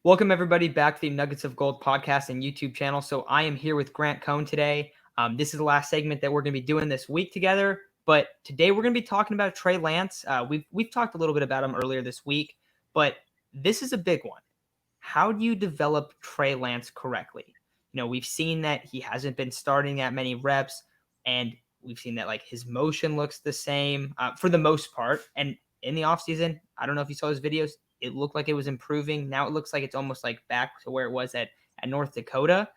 Welcome, everybody, back to the Nuggets of Gold podcast and YouTube channel. So I am here with Grant Cohn today. This is the last segment that we're going to be doing this week together. But today we're going to be talking about Trey Lance. We've talked a little bit about him earlier this week, but this is a big one. How do you develop Trey Lance correctly? We've seen that he hasn't been starting at many reps, and we've seen that like his motion looks the same for the most part. And in the offseason, I don't know if you saw his videos. It looked like it was improving. Now it looks like it's almost like back to where it was at North Dakota.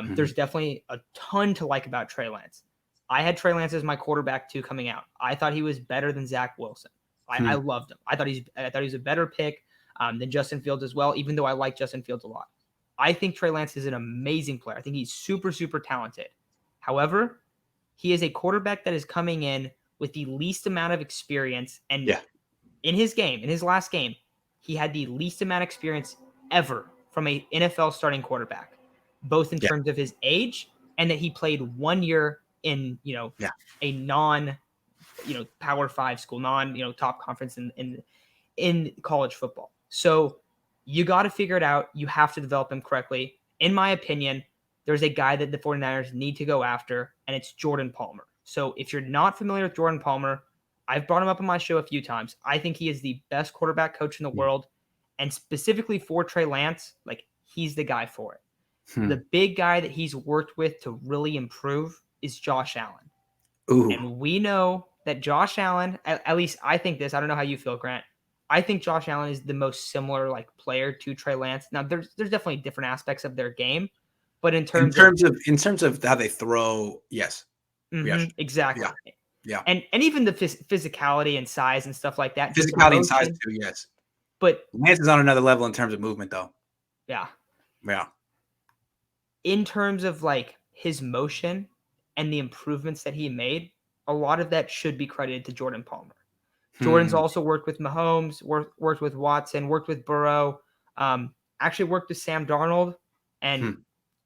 There's definitely a ton to like about Trey Lance. I had Trey Lance as my quarterback too coming out. I thought he was better than Zach Wilson. I loved him. I thought he was a better pick than Justin Fields as well, even though I like Justin Fields a lot. I think Trey Lance is an amazing player. I think he's super, super talented. However, he is a quarterback that is coming in with the least amount of experience. And in his last game, he had the least amount of experience ever from an NFL starting quarterback, both in terms of his age and that he played 1 year in, a non, Power 5 school, top conference in college football. So you got to figure it out. You have to develop him correctly. In my opinion, there's a guy that the 49ers need to go after, and it's Jordan Palmer. So if you're not familiar with Jordan Palmer, I've brought him up on my show a few times. I think he is the best quarterback coach in the world. And specifically for Trey Lance, like he's the guy for it. The big guy that he's worked with to really improve is Josh Allen. Ooh. And we know that Josh Allen, at least I think this, I don't know how you feel, Grant. I think Josh Allen is the most similar like player to Trey Lance. Now there's definitely different aspects of their game, but in terms of how they throw, yes. Yes. Exactly. Yeah. And even the physicality and size and stuff like that. Physicality and size too, yes. But Lance is on another level in terms of movement, though. Yeah. Yeah. In terms of like his motion and the improvements that he made, a lot of that should be credited to Jordan Palmer. Jordan's also worked with Mahomes, worked with Watson, worked with Burrow, actually worked with Sam Darnold, and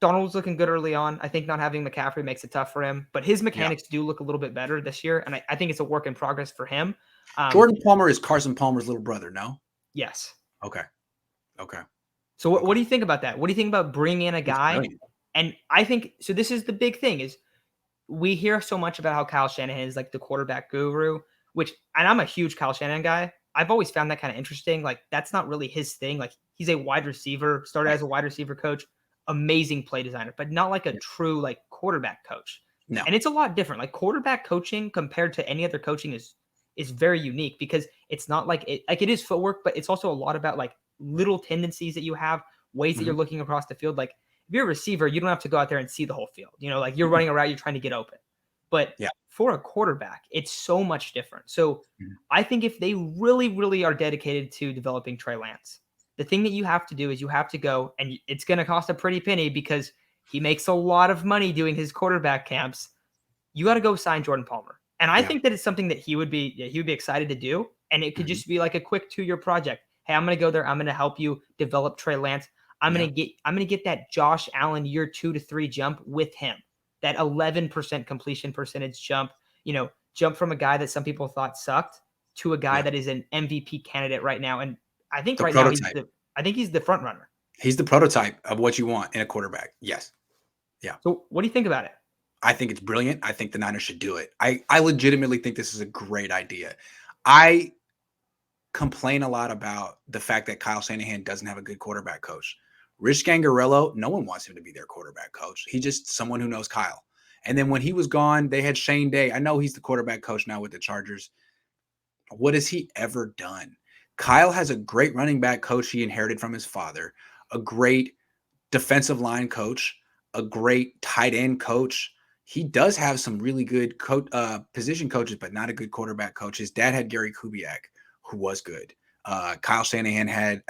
Darnold was looking good early on. I think not having McCaffrey makes it tough for him, but his mechanics do look a little bit better this year, and I think it's a work in progress for him. Jordan Palmer is Carson Palmer's little brother, no? Yes. Okay. So what do you think about that? What do you think about bringing in a guy? And I think, so this is the big thing is we hear so much about how Kyle Shanahan is like the quarterback guru, and I'm a huge Kyle Shanahan guy. I've always found that kind of interesting. Like that's not really his thing. Like he's a wide receiver, started as a wide receiver coach, amazing play designer, but not like a true like quarterback coach. No. And it's a lot different. Like quarterback coaching compared to any other coaching is very unique because it's not like it is footwork, but it's also a lot about like little tendencies that you have, ways that you're looking across the field. Like if you're a receiver, you don't have to go out there and see the whole field. Like you're running around, you're trying to get open. But for a quarterback, it's so much different. So I think if they really, really are dedicated to developing Trey Lance, the thing that you have to do is you have to go, and it's going to cost a pretty penny because he makes a lot of money doing his quarterback camps. You got to go sign Jordan Palmer. And I think that it's something that he would be excited to do. And it could just be like a quick 2-year project. Hey, I'm going to go there. I'm going to help you develop Trey Lance. I'm going to get that Josh Allen year 2 to 3 jump with him. That 11% completion percentage jump, jump from a guy that some people thought sucked to a guy that is an MVP candidate right now. And I think now he's the front runner. He's the prototype of what you want in a quarterback. Yes. Yeah. So what do you think about it? I think it's brilliant. I think the Niners should do it. I legitimately think this is a great idea. I complain a lot about the fact that Kyle Shanahan doesn't have a good quarterback coach. Rich Gangarello, no one wants him to be their quarterback coach. He's just someone who knows Kyle. And then when he was gone, they had Shane Day. I know he's the quarterback coach now with the Chargers. What has he ever done? Kyle has a great running back coach he inherited from his father, a great defensive line coach, a great tight end coach. He does have some really good position coaches, but not a good quarterback coach. His dad had Gary Kubiak, who was good. Kyle Shanahan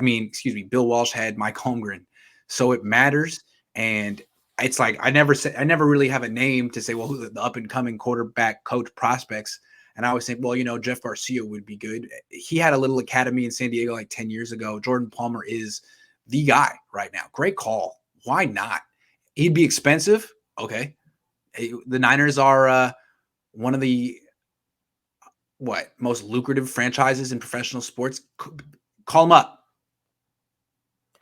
Bill Walsh had Mike Holmgren. So it matters. And it's like, I never really have a name to say, well, who the up and coming quarterback coach prospects. And I always think, well, Jeff Garcia would be good. He had a little academy in San Diego like 10 years ago. Jordan Palmer is the guy right now. Great call. Why not? He'd be expensive. Okay. The Niners are one of the most lucrative franchises in professional sports. Call him up.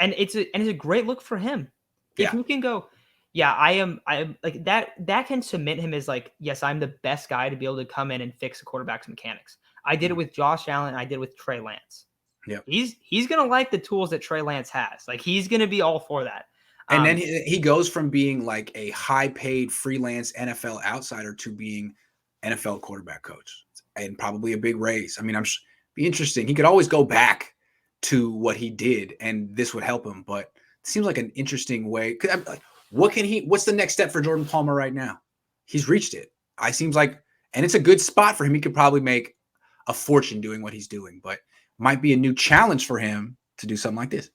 And it's a great look for him. If Yeah. you can go, yeah, I am like that can submit him as like, yes, I'm the best guy to be able to come in and fix a quarterback's mechanics. I did it with Josh Allen, I did it with Trey Lance. Yep. He's gonna like the tools that Trey Lance has. Like he's gonna be all for that. And then he goes from being like a high-paid freelance NFL outsider to being NFL quarterback coach, and probably a big raise. I mean, be interesting. He could always go back to what he did, and this would help him. But it seems like an interesting way. What's the next step for Jordan Palmer right now? He's reached it. It seems like, and it's a good spot for him. He could probably make a fortune doing what he's doing, but might be a new challenge for him to do something like this.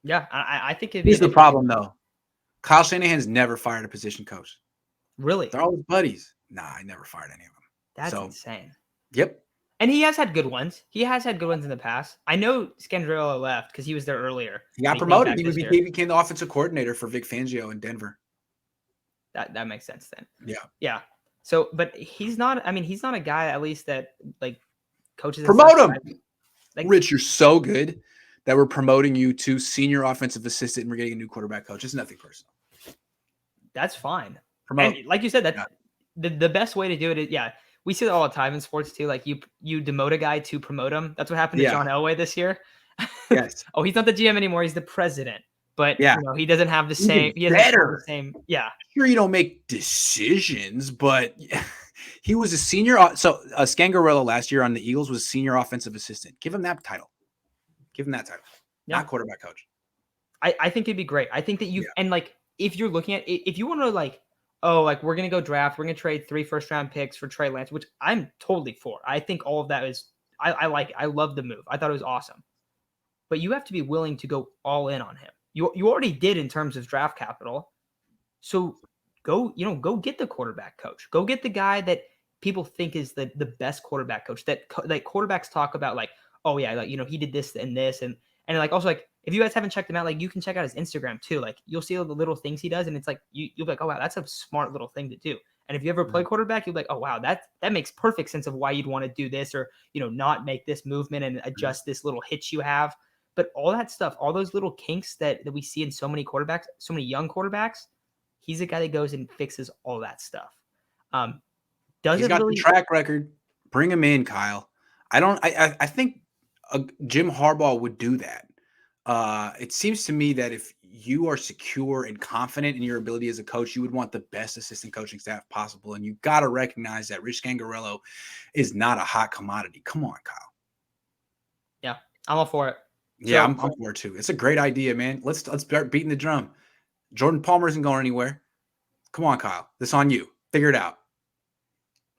Yeah, I think Here's the problem, though. Kyle Shanahan's never fired a position coach. Really? They're all his buddies. Nah, I never fired any of them. That's insane. Yep. And he has had good ones. He has had good ones in the past. I know Scandrella left because he was there earlier. He got promoted. He became the offensive coordinator for Vic Fangio in Denver. That makes sense then. Yeah. Yeah. So, but he's not. I mean, he's not a guy at least that like coaches. Promote him. Like, Rich, you're so good that we're promoting you to senior offensive assistant and we're getting a new quarterback coach. It's nothing personal. That's fine. Promote. And like you said, that's the best way to do it is, yeah, we see it all the time in sports too. Like you demote a guy to promote him. That's what happened to John Elway this year. Yes. Oh, he's not the GM anymore. He's the president. But he doesn't have the same. He doesn't have the same. Yeah. Sure, you don't make decisions, but he was a senior. So Scangarello last year on the Eagles was senior offensive assistant. Give him that title. Not quarterback coach. I think it'd be great. I think that and like if you're looking at if you want to like, oh, like we're gonna go draft, we're gonna trade 3 first-round picks for Trey Lance, which I'm totally for. I think all of that is I like it. I love the move. I thought it was awesome. But you have to be willing to go all in on him. You already did in terms of draft capital. So go get the quarterback coach. Go get the guy that people think is the best quarterback coach that quarterbacks talk about, like, oh yeah, like, he did this and this and like also like if you guys haven't checked him out, like you can check out his Instagram too. Like you'll see all the little things he does, and it's like you'll be like, oh wow, that's a smart little thing to do. And if you ever play quarterback, you'll be like, oh wow, that makes perfect sense of why you'd want to do this, or not make this movement and adjust this little hitch you have. But all that stuff, all those little kinks that we see in so many quarterbacks, so many young quarterbacks, he's a guy that goes and fixes all that stuff. He's got the track record. Bring him in, Kyle. I think Jim Harbaugh would do that. It seems to me that if you are secure and confident in your ability as a coach, you would want the best assistant coaching staff possible. And you've got to recognize that Rich Scangarello is not a hot commodity. Come on, Kyle. Yeah, I'm all for it. Yeah, I'm for it too. It's a great idea, man. Let's start beating the drum. Jordan Palmer isn't going anywhere. Come on, Kyle. This on you. Figure it out.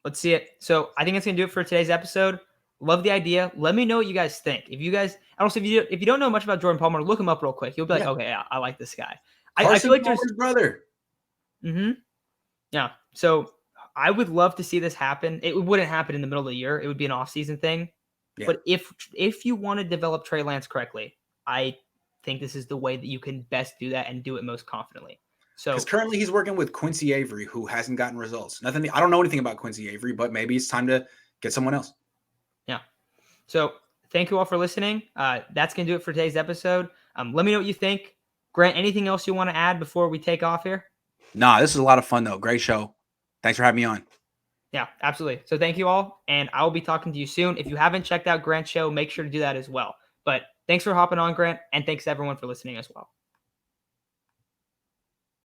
Let's see it. So I think that's going to do it for today's episode. Love the idea. Let me know what you guys think. If you guys, I don't know if you don't know much about Jordan Palmer, look him up real quick. You'll be like, okay, yeah, I like this guy. I feel like there's his brother. Mm-hmm. Yeah. So I would love to see this happen. It wouldn't happen in the middle of the year. It would be an off-season thing. Yeah. But if you want to develop Trey Lance correctly, I think this is the way that you can best do that and do it most confidently. So because currently he's working with Quincy Avery, who hasn't gotten results. I don't know anything about Quincy Avery, but maybe it's time to get someone else. Yeah. So thank you all for listening. That's going to do it for today's episode. Let me know what you think. Grant, anything else you want to add before we take off here? Nah, this is a lot of fun, though. Great show. Thanks for having me on. Yeah, absolutely. So thank you all, and I will be talking to you soon. If you haven't checked out Grant's show, make sure to do that as well. But thanks for hopping on, Grant, and thanks to everyone for listening as well.